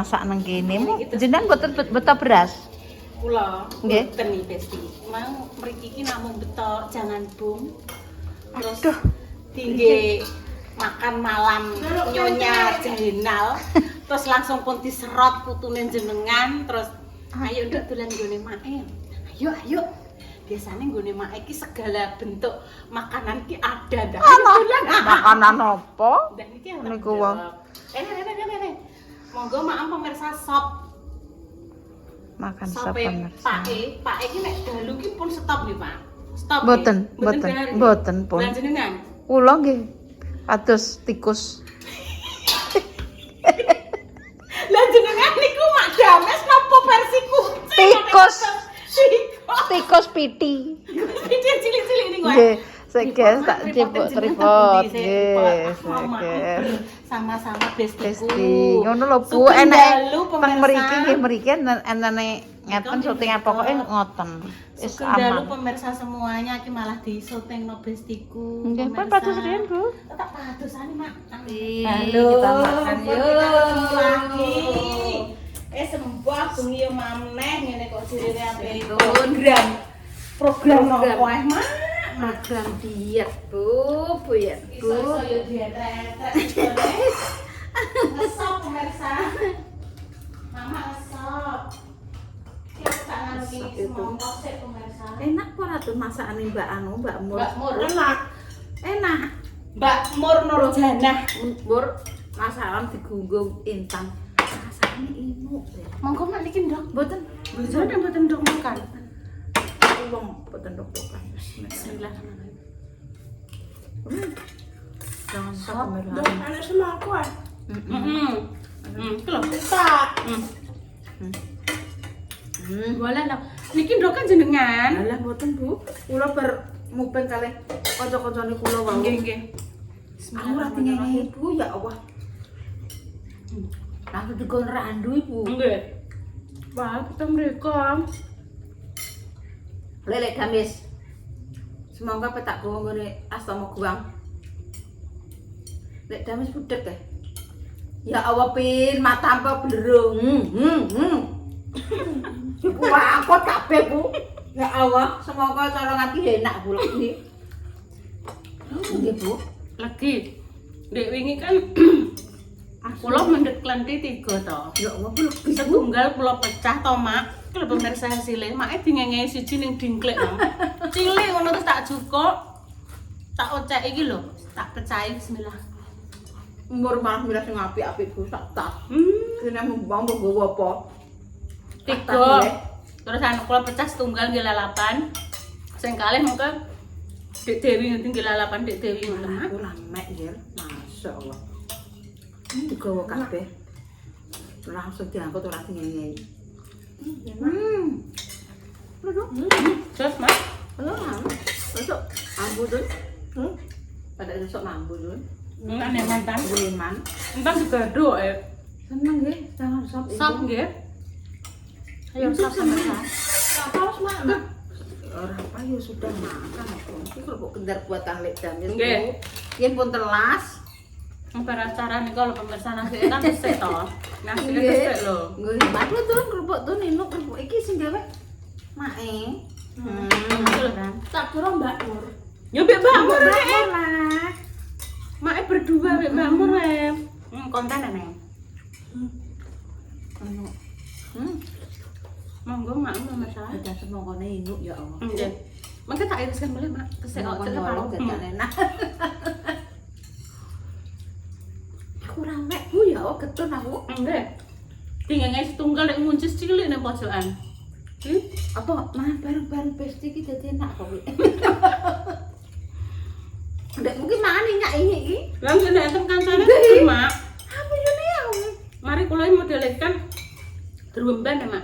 masak nang kene. Jenengan mboten beto beras. Kula Nggih. mboten nih Besti. Mau mriki iki namung beto jangan bung. Terus Aduh. tinggi makan malam Nyonya Jainal. Terus langsung pun diserot putune jenengan terus ayo nduk dolan nggone mae. Ayo. Biasanya nggone mae iki segala bentuk makanan ki ada dah. Dolan. Makanan apa? Dan iki Niku wong. Monggo maaf pemirsa sop. Makan sop Sampai pemirsa. Pak iki nek dalu ki pun stop nggih, Pak. Stop. Mboten pun. Lan jenengan. Kula nggih kados tikus. Lah jenengan niku mak dames napa versi kucing? Tikus piti. Iki cilik-cilik niku. Nggih, sekes tak cepuk tripod. Nggih, sekes. Sama-sama bestiku. Besti, ngono lho Bu, Sugeng enake dalu, teng pemirsa. mriki nggih mriki enane ngeten syuting pokoke ngoten. Wis Dalu aman. pemirsa semuanya iki malah di syuting no bestiku. Nggih, pun pemirsa. 400 riyen, Bu. Tak padosane, Mak. Halo, kita makan yuk. Lagi. Sembah bengi yo maneh ngene kok jirene ampe program apa Mak? Program diet, Bu ya, Iso yo diet-diet. Ngesop pemirsa. Mama ngesop. Kita tak nganu iki semongko sik pemirsa. Enak ora tuh masakane Mbak Mur? Mbak Mur enak. Enak. Mbak Mur Nurjanah. Mur masakan digunggung intan. Masakane inu. Monggo mak niki ndok. Mboten, Mboten ndok makan. wong mboten ndok-ndokan. Bismillahirrahmanirrahim. Jangan Sop, sampai ada semangko ah. Iki lho, tak. Boleh lah. Niki ndok kan jenengan. Alah mboten Bu, kula bar mupeng kalih kanca-kancane kula wau. Nggih. Aku ora tinggal Bu, ya Allah. Langsung dikon randu Ibu. Nggih. Wah, kita mereka. Lelek gamis. Semoga petak gowo ngene astama guang. Lek gamis budek teh. Ya Allah pin mata apa blerung. Ibu angkot kabeh Bu. Ya Allah, semoga cara ngati enak Bu iki. Nggih Bu. Lagi. Dek wingi kan kula mendhet klenti 3 to. Ya Allah Bu lebih Setunggal kula pecah to, Mak. Kalau pemirsa hasilnya, maknya dingengei siji ning dingklek no. Cilik ngono terus tak jukuk. Tak ocek iki lho, tak pecahi bismillah. umur malah miras sing apik-apik Bu sak tas. Kene mbang nggowo apa? 3. Terus anak kula pecah setunggal nggih lalapan. Sing kalih mengko Dik Dewi ngerti nggih lalapan Dik Dewi ngono, Mak. Aku lamek ya, masyaallah. Digowo kabeh. Langsung diangkut ora dingengei. Terus, Mak. Besok ambu dun. Pada besok mambu dun. Enggak nek mantan. Buliman. Entar digaduk Seneng nggih, jangan sop itu. Sop nggih. Ayo sop sama saya. Saus mak. Ora apa ya sudah makan aku. Iki kerupuk gendar buatan lek damis. Nggih. Yen pun telas. Bar acara nih kalau pemirsa nasi kan tesek to. Nasi tesek lho. Nggih, madu tuh kerupuk tuh nino kerupuk iki sing gawe mae. Betul kan? Tak kira Mbak Nur. Ya Mbak Mur lah. Mak berdua Mbak Mur konten neng. Anu. Monggo mak enggak masalah. Ada semongkone induk ya Allah. Nggih. Mangke tak iriskan boleh mak. Tesek kok Semongkone cepet walau aku. dadan enak. Aku rame Bu ya, oh getun aku. Nggih. Tinggal setunggal lek muncis cilik nang pojokan. Apa mah bareng-bareng pesti iki dadi enak kok. Ndek mungkin mangan nyak iki. Langsung nek enten kancane Nggih. mak. Apa yo ne ya? Mari kula modelekan drumban ya mak.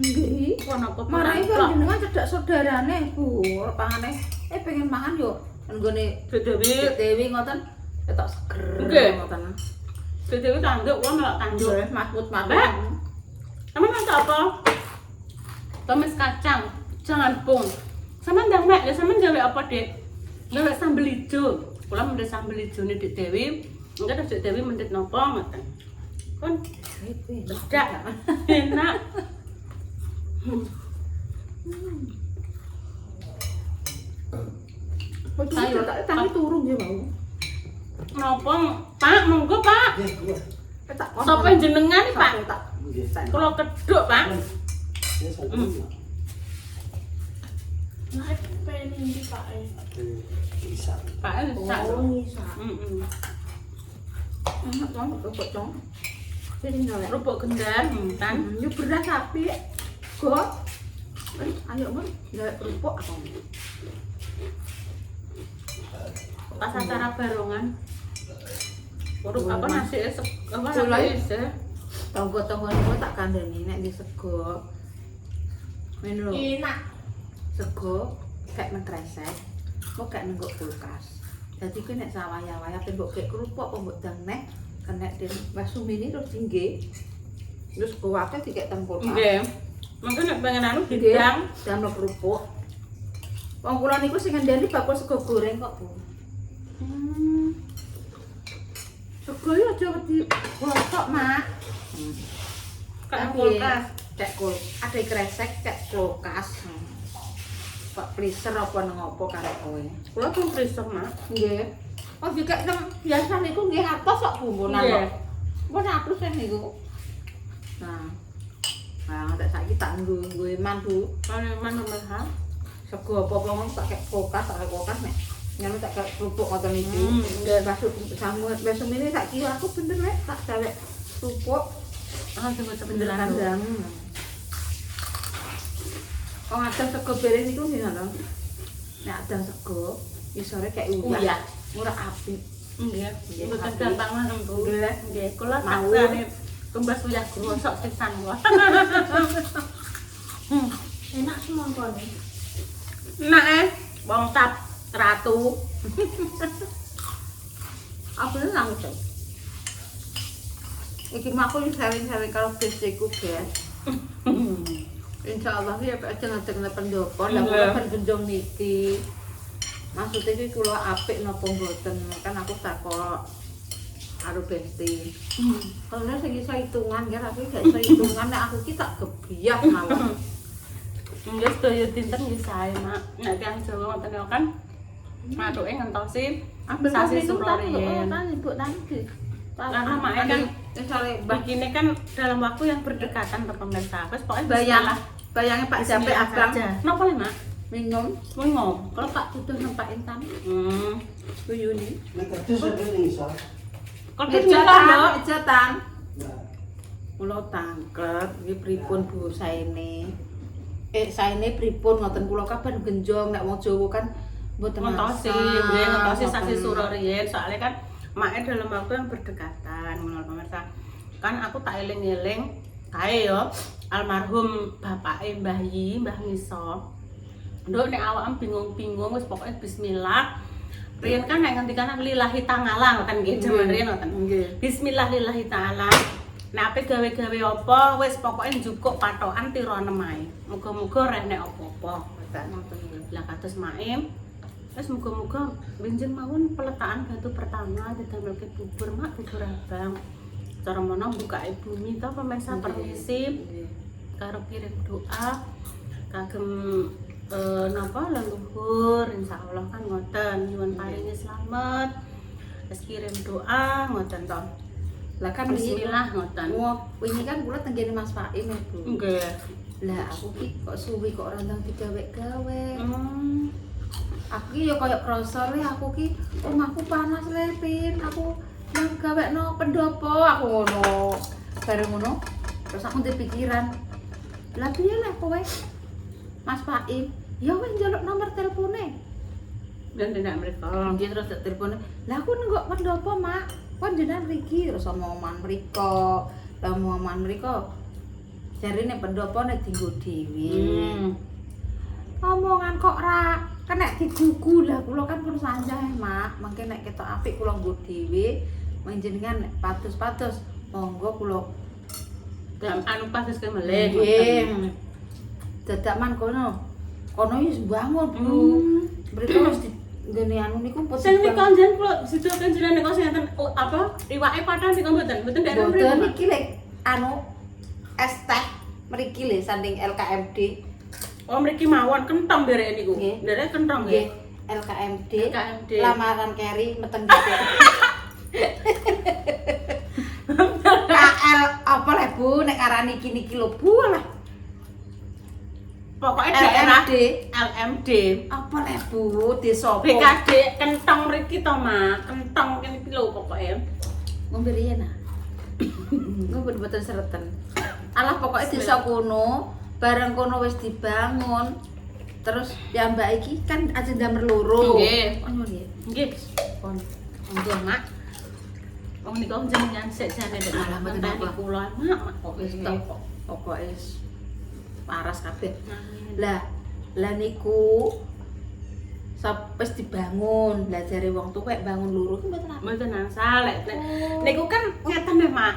Nggih. Kono apa Marai kan jenengan cedak saudarane Bu, pangane pengen mangan yo nggone Dewi. Dewi ngoten ketok seger Nggih. ngoten. Dewi tanduk wong melok tanduk. Nggih, matmut-matmut. Mbak. Sama masak apa? Tumis kacang, jangan pung. Sama ndang mek, ya sama gawe apa, Dek? Gawe sambel ijo. Kula mendhet sambel ijo nih Dik Dewi. Enggak ada Dik Dewi mendhet nopo ngoten. Kon bedak enak. Ayo tapi turun ya mau. Napa, Pak? Monggo, Pak. Sapa jenengan, Pak? Kula keduk, Pak. Nah, pengen ini Pak. Pak, sak. Heeh. Enak banget kok, Cong. Sing nolak. Rupuk gendang, kan? Yo beras sapi. Kok. Ayo, Mas. Nolak kerupuk apa? Pas acara barongan. Uruk apa nasi esek apa Mulai. nasi esek. Tonggo-tonggo niku tak kandhani nek di sego. Men lho, Enak. sego kayak mengkresek. Kok kayak nenggo kulkas. Dadi ku nek sawaya-waya pe mbok kek kerupuk apa mbok dang neh kena den basumini terus tinggi. Terus kuwate dikek teng kulkas. Nggih. Mungkin nek pengen anu bidang. Damel kerupuk. Wong kula niku sing ngendani bakul sego goreng kok, Bu. Sego yo aja wedi gosok, Mak. Kayak Tapi kulkas. Cek kul, ada kresek cek kulkas. Pak freezer apa nang opo karo kowe? Kula pun freezer, Mak. Nggih. Oh juga nang biasa niku nggih atos kok bumbunan Nggih. kok. Mbon atus kan niku. Nah. Nah, tak saiki tak nggo eman, Bu. Mana mahal? Sego apa-apa mong tak kek kulkas, tak kek kulkas nek. Ngono tak kek kerupuk ngoten iki. Nggih. Basuk samut besok ini tak kira aku bener nek tak cewek kerupuk. Ah, coba Bener sebentar. kandang. Oh, ada sego bereng itu nih lho. Nek ada sego, isore kayak uyah. Uyah. Murah apik. Nggih. Nggih, Mboten tapi- gampang lah, Bu. Nggih. Nggih, kula Mau. taksane kembas uyah grosok pisan kok. Enak semangkone. Nah, wong tap ratu. Aku ini langsung. Iki mah aku sering-sering kalau besiku, guys. Insya Allah ya aja ngajak pendopo, lah kula ben gendong niki. Maksudnya iki kula apik napa mboten, kan aku takok karo Besti. Kalau sing iso hitungan kan aku gak iso hitungan nek aku ki tak gebiyak mawon. Nggih, sedaya dinten nggih sae, Mak. Nek tiyang Jawa ngoten yo kan. Mathuke ngentosi Ambil sasi itu Suprariyen. kan ibu tadi. Karena maknya kan misalnya begini kan dalam waktu yang berdekatan ke pemirsa. Wes pokoknya bayang, bismillah. bayangnya Pak sampai Bismillah abang saja. Napa le, Mak? minum. Ngomong. Kalau Pak butuh nempakin tan, Yuni. Kalau kita dok. Ejatan. Kula tangkep iki pripun Bu saene. Saene pripun ngoten kula kapan genjong nek wong Jawa kan mboten Ngentosi, nggih ngentosi sasi Suprariyen. Soalnya kan maknya dalam waktu yang berdekatan menurut pemirsa. Kan aku tak eling-eling kae yo almarhum bapake Mbah Yi, Mbah Ngiso. Nduk nek awakem bingung-bingung wis pokoke bismillah. Riyen kan nek ngendikan lillahi ta'ala kan nggih jaman riyen ngoten. Nggih. Bismillah lillahi ta'ala. Nek ape gawe-gawe apa wis pokoke njukuk patokan tiro 6 ae. Muga-muga rek nek apa-apa. Lah kados maem wis muga-muga benjing mawon peletakan batu pertama didamelke bubur mak bubur abang. Cara mono bukake bumi to pemirsa permisi karo kirim doa kagem napa leluhur insyaallah kan ngoten nyuwun paringi slamet. Wis kirim doa ngoten to. Lah kan Bismillah ngoten. Wah, wingi kan kula tenggene Mas Faim ya, Bu. Nggih. Lah aku ki kok suwi kok ora ndang digawe-gawe. Hmm. Aku ki ya koyo krasa le aku ki omahku panas le Pin. Aku nang gawekno pendopo aku ngono. Bareng ngono terus aku ndek pikiran. Lah piye le kowe? Mas Faim, ya wis njaluk nomor telepone. Dan tidak mereka. Nggih terus tak telepone. Lah aku nenggok pendopo, Mak. Kon jenengan mriki terus omongan mriko. Lah omongan mriko jarine pendopo nek dienggo dhewe. Omongan kok ra kena digugu lah kula kan pun sanjah Mak. Mangke nek ketok apik kula nggo dhewe, menjenengan nek patus-patus monggo kula Dalam anu pasus ke melek. nggih. Dadak man kono. Kono wis bangun, Bu. Mriko wis Gene anu niku pun Sing nika njen kula sidoken jenengan niku sing enten apa iwake padang niku mboten daerah mriki. boten iki lek anu es teh mriki le sanding LKMD. Oh mriki mawon kentong derek niku. Nggih. Derek kentong Nggih, nggih. LKMD. LKMD. Lamaran Keri meteng gitu. KL apa le Bu nek arani niki lho Bu lah. Pokoknya daerah LMD. LMD. Apa le Bu desa apa? BKD kentong mriki to, Mak. Kentong kene iki lho pokoke. Ngombe riyen ah. Ngombe boten sereten. Alah pokoknya desa kono, bareng kono wis dibangun. Terus ya Mbak iki kan ajeng damel loro. Nggih. Oh nggih. Nggih. Pon. Monggo, Mak. Wong niku jenengan sik jane nek Alah, mboten ngenteni apa. kula, Mak. Kok wis Nggih. tok kok. Pokoke paras kabeh. Lah, Lah niku wis dibangun. Lah jare wong tuwek bangun loro ki mboten apa. mboten angsal lek niku kan ngeten lho, Mak.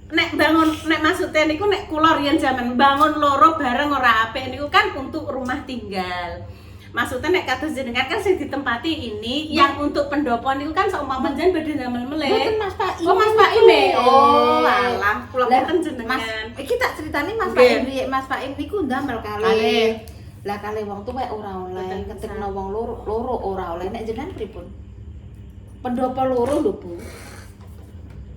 Nek bangun nek maksudnya niku nek kula riyen jaman bangun loro bareng ora apik niku kan untuk rumah tinggal. Maksudnya nek kados jenengan kan sing ditempati ini yang untuk pendopo niku kan seumpama jen badhe damel meleh. Mboten Mas Pak. Oh, Mas Pak ini. Oh, alah, kula boten jenengan. Mas, iki tak critani Mas Pak Nggih. ini, Mas Pak ini ku ndamel Kalih. kalih. Lah kalih wong tuwek ora oleh, Mboten ketikno bisa. wong loro ora oleh. Nek jenengan pripun? Pendopo loro lho, Bu.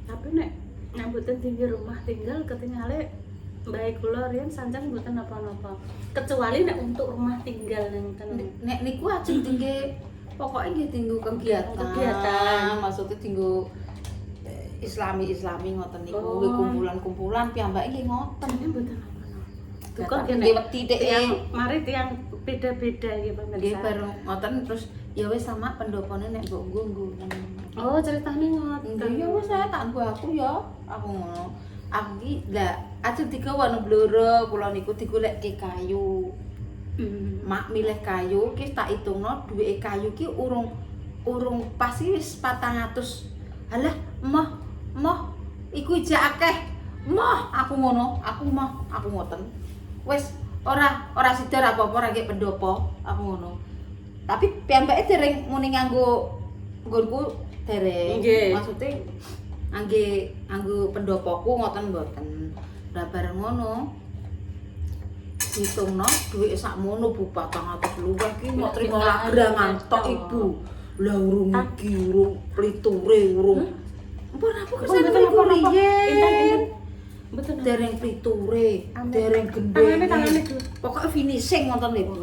Tapi nek nyambutan tinggi rumah tinggal ketingale baik kula riyen sanjang mboten napa-napa. Kecuali nek untuk rumah tinggal nenten. Nek niku ajeng tinggi pokoknya nggih tinggu kegiatan. Kegiatan. Maksudnya tinggu Islami ngoten niku, Oh. nggih kumpulan-kumpulan piyambake nggih ngoten. Ini mboten napa-napa. Lah, Kok tapi kene nggih wedi dek yang mari tiyang beda-beda ya nggih pemirsa. bareng ngoten terus ya wis sama pendopone nek mbok nggo. Oh, ceritane ngoten. Nggih ya wis saya tak nggo aku ya. Aku ngono. Aku ki lah ajeng digawa nang bloro kula niku digoleki kayu. Mak milih kayu ki tak hitungno duweke kayu ki urung pas iki wis 400. Halah, moh iku ijak akeh. Moh aku ngono, aku ngoten. Wis ora sidar apa-apa ora nggih pendopo, aku ngono. Tapi piyambake dereng muni nganggo nggonku dereng. Nggih. Maksudnya anggo pendopoku ngoten mboten. Lah bareng ngono hitungno dhuwit sakmono Bu 400 luwih ki mau trimo lagrangan tok Ibu. Lah urung iki urung pliture urung. Ampun aku kesana niku riyen. Mboten. Dereng pliture, dereng Tangane gendeng. Bu. Pokoke finishing ngoten lho Bu.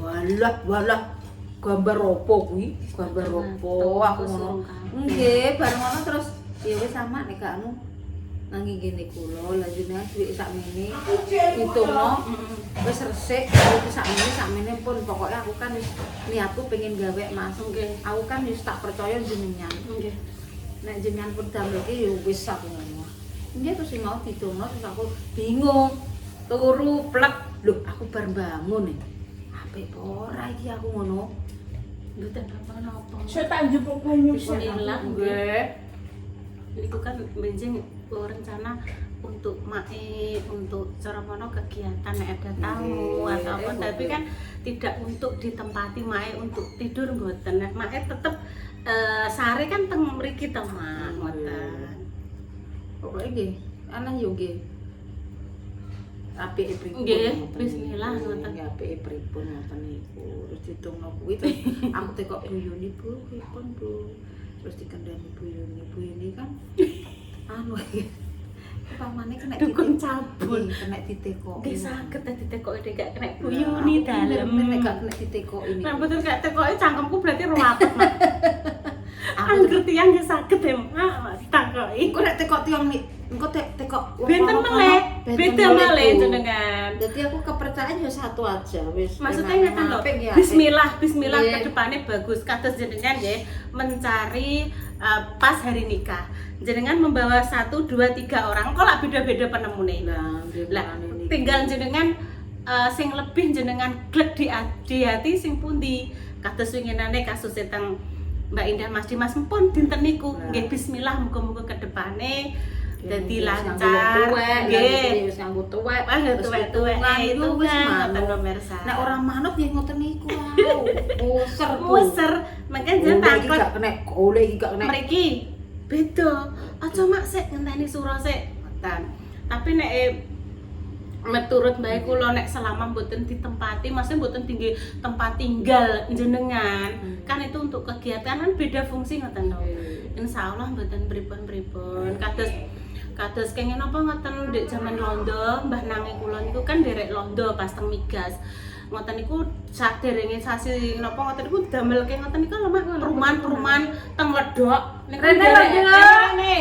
Walah. Gambar opo kuwi? Gambar opo aku ngono. Nggih, bareng ngono terus ya wis sama nek gak anu nanging gene kula lha jenengan dhuwit sakmene ditungno wis resik dhuwit sakmene pun pokoknya aku kan wis niatku pengen gawe Mas. Nggih. Aku kan wis tak percaya jenengan. Nggih. Nek jenengan pun damelke ya wis aku ngono. Nggih terus mau ditungno terus aku bingung. Turu plek. Lho, aku bar bangun nih. Apik apa ora iki aku ngono. Mboten napa-napa. Saya tak jupuk banyu Bismillah. Nggih. Itu kan benjing rencana untuk mae untuk cara mono kegiatan nek ada tamu Nggih, atau apa betul. tapi kan tidak untuk ditempati mae untuk tidur mboten nek mae tetep sare kan teng mriki to Mak ngoten. Pokoknya nggih, ana yo nggih. Apike pripun? Nggih, ngoten bismillah, niku. ngoten. Nggih, apike pripun ngoten niku. Terus ditungno kuwi terus aku tekok buyuni Bu, pripun Bu. Terus dikandani buyuni kan anu pamane kena Dukun cabul. kena ditekoki. Nggih saged dadi tekoke gak kena buyuni dalem. Nek gak kena ditekoki Nek niku. mboten gak tekoke cangkemku berarti ruwet. Aku Angger tiyang nggih saged ya Mak ditakoki. engko nek tekok tiang engko tekok wong Benten kono-kono, meleh, benten beda meleh, meleh Bu. jenengan. Jadi aku kepercayaan ya satu aja wis. Maksudnya Memang ngeten lho. apik ya, apik. Bismillah Nggih. ke depannya bagus. Kados jenengan nggih mencari pas hari nikah. Jenengan membawa 1, 2, 3 orang kok lah beda-beda penemune. Lah, Lah, tinggal jenengan sing lebih jenengan glek di hati sing pundi. Kados winginane kasus tentang Mbak Indah Mas Dimas pun dinten niku. Nah. Nggih bismillah muga-muga ke depane Dadi Wis lancar. nganggo tuwek, Nggih. wis nganggo tuwek. Wah, Terus tuwek-tuwek hitungan itu wis ngoten manut. pemirsa. Nek ora manut ya ngoten niku wae. Muser ku. Muser, makanya jangan Golek iki takut. gak kena, golek iki gak kena. Mriki beda. Aja mak sik ngenteni sura sik. Ngoten. Tapi nek menurut Mbak kula nek selama mboten ditempati, maksudnya mboten tinggi tempat tinggal jenengan, kan itu untuk kegiatan kan beda fungsi ngoten lho. Insyaallah mboten pripun-pripun. Kados kenging napa ngoten ndek jaman londo, Mbah Nangi kula niku kan derek londo pas teng migas. Ngoten niku saderenge sasi napa ngoten niku damelke ngoten niku lemah perumahan-perumahan teng Ledok. Niku Rene derek lho, rene.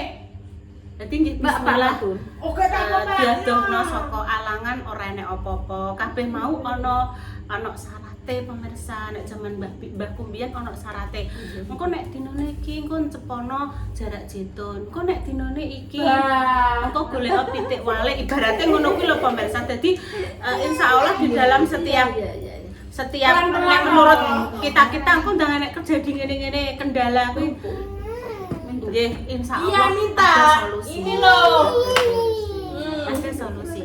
Dadi nggih Mbak bismillah. Pak. Oke, tak apa-apa. Diadohno saka alangan ora enek apa-apa. Kabeh mau ana sarate pemirsa nek jaman Mbah Kumbiyen ana sarate. Engko nek dinane iki engko cepono jarak jetun. Engko nek dinane iki engko golek pitik walik ibaratnya ngono kuwi lho pemirsa. Dadi insyaallah di dalam setiap nek menurut kita engko ndang nek terjadi ngene-ngene kendala kuwi nggih insyaallah Iya, Minta. ada solusi. Ini loh. Ada solusi.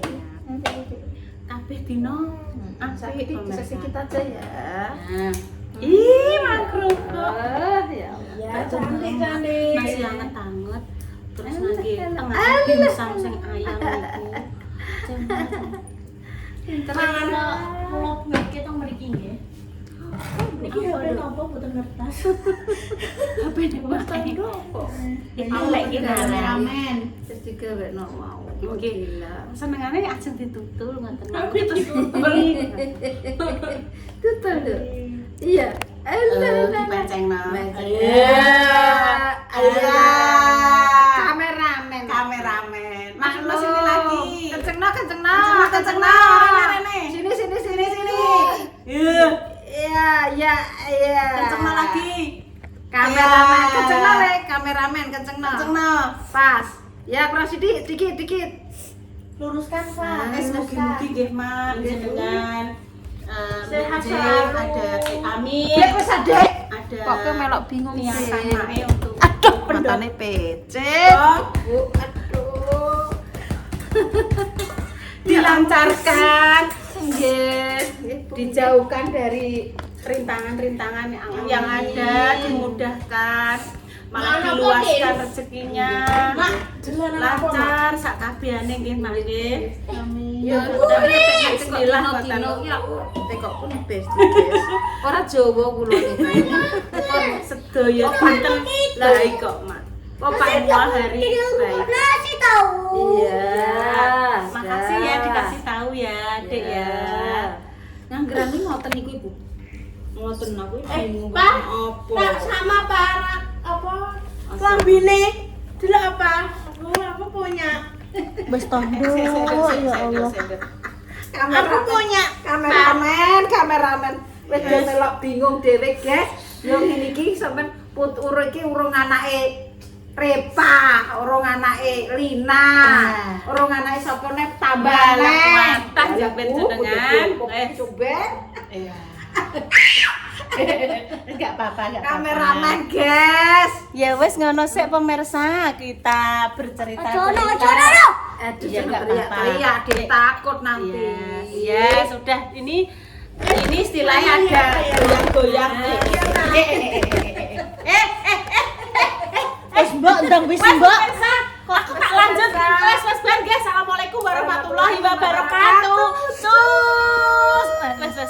Kabeh dino apik pemirsa. Sedikit aja ya. Nah. Ih, makruh kok. Ya. Ya, cantik-cantik. Masih anget-anget. Terus lagi tengah dimsum sing ayam niku. Mangan vlog nggih teng mriki nggih. Niki HP napa boten ngertas. HP nek wae. Iki lek iki Kameramen. Terus digawekno mau. Nggih. Senengane ajeng ditutul ngoten. Terus Tutul lho. Iya. Dipencengno. Kameramen. Kameramen. Maksudnya sini lagi. Kencengno. Kencengno. Rene. Sini. Iya. Iya. Kencengno lagi. Kameramen, Ya. kencengno le, kameramen, kencengno. Kencengno. Pas. Ya, kurang dikit. Luruskan, Pak. Mugi-mugi nggih Mak jenengan Sehat Jeng, selalu. ada Amin. Dek wis adek. Ada Kok ke melok bingung niatan sih. Mae untuk Aduh, matane pecet. Oh. Bu, aduh. dilancarkan, Nggih, dijauhkan dari rintangan-rintangan yang ada, dimudahkan, malah Mana diluaskan potin? rezekinya, Mak, jelanan apa, Mak? lancar sak kabehane nggih Mak nggih. Ya, bismillah dino ya tekok pun best. Ora Jawa kula iki. Sedaya dinten baik kok Mak. Kok pamwa hari baik. Kasih tahu. Iya. Makasih ya dikasih tahu ya, Dek ya. Nganggeran iki ngoten niku Ibu. Ngoten aku bingung Pak, apa. tak sama Pak apa? Lambine delok apa? Aku punya. Wis tondo ya Allah. Aku punya Kameramen. Wis do melok bingung dhewe, guys. Yo ngene iki sampean put urung iki urung anake Repa, urung anake Lina, urung anake sapa nek tambane. Tak japen jenengan. Coba. Iya. Enggak apa-apa, Kameramen, guys. Ya wes ngono sik pemirsa, kita bercerita. Aduh, Ya, nggak jangan apa-apa. teriak, dia takut nanti. Iya, sudah ini istilahnya ada goyang-goyang. Wes mbok ndang wis mbok. Aku tak lanjut. Wes bar guys. Assalamualaikum warahmatullahi wabarakatuh. Sus. Wes.